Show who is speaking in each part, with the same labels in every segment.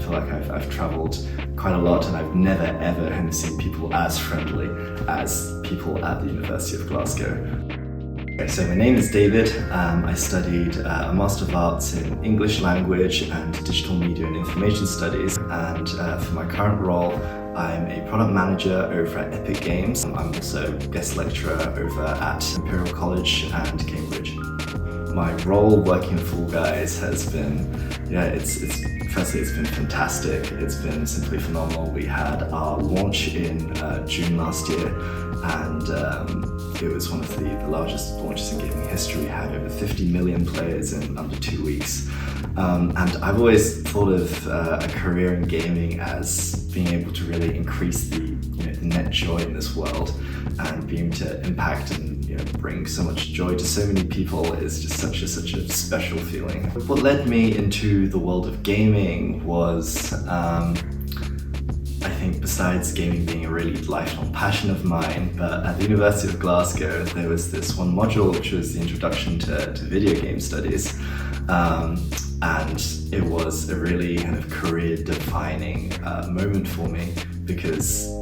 Speaker 1: feel like I've traveled quite a lot, and I've never ever seen people as friendly as people at the University of Glasgow. So my name is David. I studied a Master of Arts in English Language and Digital Media and Information Studies, and for my current role I'm a product manager over at Epic Games. I'm also a guest lecturer over at Imperial College and Cambridge. My role working at Fall Guys has been, firstly it's been fantastic. It's been simply phenomenal. We had our launch in June last year, and it was one of the largest launches in gaming history. We had over 50 million players in under 2 weeks. And I've always thought of a career in gaming as being able to really increase the net joy in this world, and being able to impact and bring so much joy to so many people is just such a special feeling. What led me into the world of gaming was, I think, besides gaming being a really lifelong passion of mine, but at the University of Glasgow there was this one module which was the introduction to video game studies, and it was a really kind of career-defining moment for me, because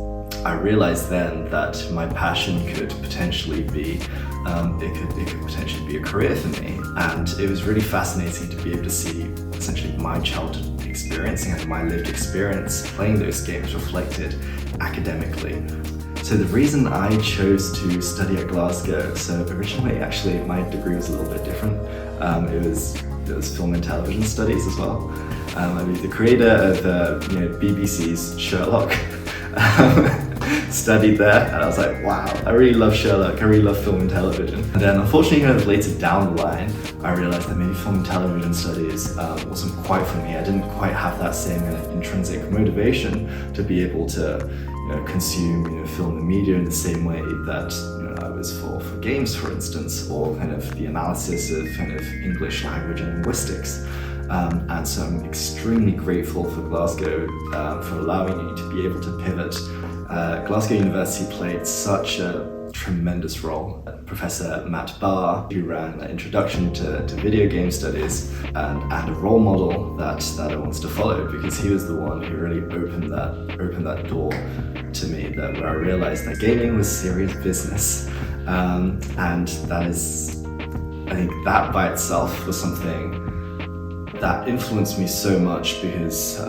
Speaker 1: I realized then that my passion could potentially be it could potentially be a career for me, and it was really fascinating to be able to see essentially my childhood experience and my lived experience playing those games reflected academically. So the reason I chose to study at Glasgow, so originally actually my degree was a little bit different. It was film and television studies as well. I mean, the creator of BBC's Sherlock studied there, and I was like, wow, I really love Sherlock, I really love film and television. And then unfortunately kind of later down the line, I realized that maybe film and television studies wasn't quite for me. I didn't quite have that same kind of intrinsic motivation to be able to consume film and media in the same way that I was for games, for instance, or kind of the analysis of kind of English language and linguistics. And so I'm extremely grateful for Glasgow for allowing me to be able to pivot. Glasgow University played such a tremendous role. Professor Matt Barr, who ran an introduction to video game studies, and a role model that I wanted to follow, because he was the one who really opened that door to me, where I realized that gaming was serious business. And that is, I think that by itself was something that influenced me so much, because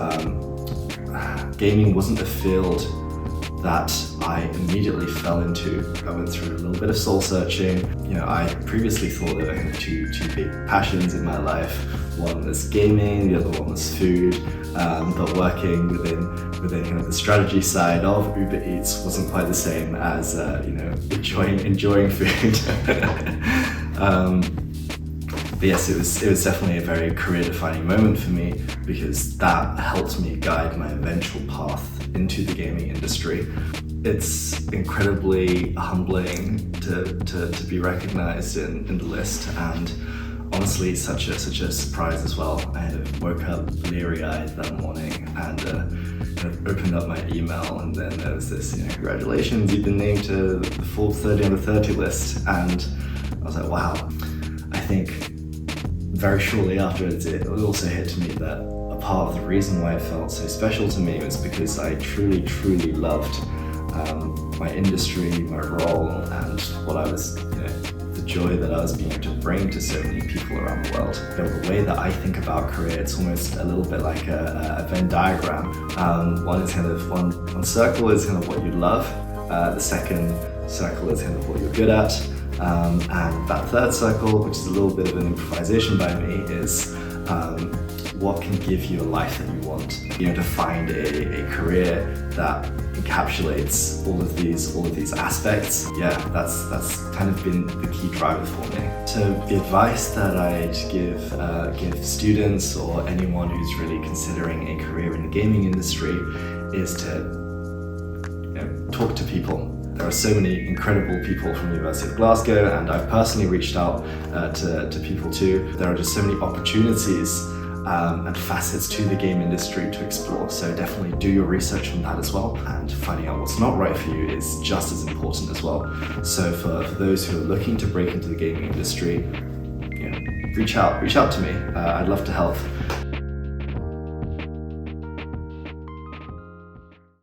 Speaker 1: gaming wasn't a field that I immediately fell into. I went through a little bit of soul searching. I previously thought there were two big passions in my life. One was gaming, the other one was food. But working within kind of the strategy side of Uber Eats wasn't quite the same as enjoying food. But yes, it was definitely a very career-defining moment for me, because that helped me guide my eventual path into the gaming industry. It's incredibly humbling to be recognized in the list, and honestly such a surprise as well. I woke up bleary-eyed that morning and kind of opened up my email, and then there was this, congratulations, you've been named to the Forbes 30 under 30 list, and I was like, wow. I think very shortly after it also hit to me that a part of the reason why it felt so special to me was because I truly loved my industry, my role, and what I was, the joy that I was being able to bring to so many people around the world. The way that I think about career, it's almost a little bit like a Venn diagram. One circle is kind of what you love, the second circle is kind of what you're good at, and that third circle, which is a little bit of an improvisation by me, is what can give you a life that you want. To find a career that encapsulates all of these aspects. Yeah, that's kind of been the key driver for me. So the advice that I'd give students or anyone who's really considering a career in the gaming industry is to talk to people. There are so many incredible people from the University of Glasgow, and I've personally reached out to people too. There are just so many opportunities and facets to the game industry to explore, so definitely do your research on that as well, and finding out what's not right for you is just as important as well. So for those who are looking to break into the gaming industry, reach out to me. I'd love to help.